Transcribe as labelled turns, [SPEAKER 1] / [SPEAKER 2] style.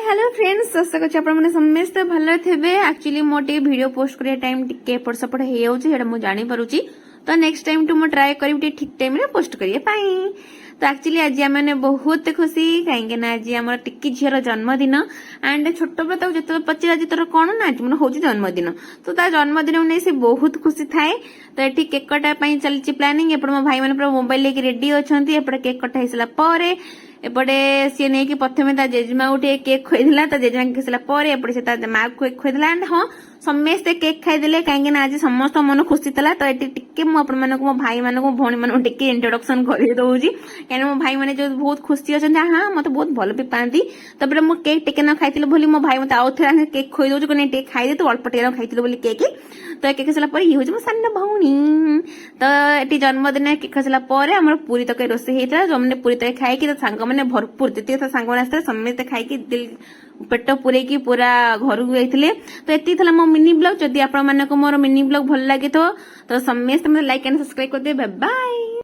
[SPEAKER 1] Hello friends आशा कर समस्ते भल थे। एक्चुअली मोटे वीडियो पोस्ट करिया टाइम टिके एपट सेपट हो जाऊँगा मुझे जानी पारुची। तो नेक्स्ट टाइम टू मुझे ट्राए करी ठीक टाइम रे पोस्ट करिए पाई। तो एक्चुअली आज मैंने बहुत खुशी कहीं आज आम टिकी झीर जन्मदिन एंड छोट बेला जो पचार आज तोर कौन ना आज मोर हूँ जन्मदिन। तो ता जन्मदिन नहीं से बहुत खुशी थाए। तो ये केक कटा चलती प्लानिंग एपटे मो भाई मैंने मोबाइल लेके रेडी अच्छा एपटे केक कटा हो एपटे सी नहीं कि प्रथम जेजेमा गोटे केक खुईला जेजेमा केक खाइला एपटे से माँ को खुईला एंड हाँ समस्ते केक खाईदे कहीं आज समस्त मन खुशी था। तो ये टिके मुझे मो भाई मान भौणी मान टिके इंट्रोडक्शन कर दूसरी कहीं मो भाई मैंने जो बहुत खुशी अच्छा हाँ मत बहुत भल भी पाती। तब मुझे केक टिके न खाई बोली मो भाई मत आउ थे केक खुई दौर टे खाई तू अल्प टे खाई बोली केक। तो केक खाला ये हूँ मो सान भौणी। तो ये जन्मदिन केक खाला आम पूरी तक रोषे होता जो मैंने पूरी तक खाई सांग मैंने भरपूर जी सांग आसते समस्ते खाई दिल पेट पूरे पूरा घर को जाइए। तो ये मो मिनी ब्लॉग जदि आप मोर मिनी ब्लॉग भल लगे तो समस्त लाइक एंड सब्सक्राइब कर दे। Bye bye.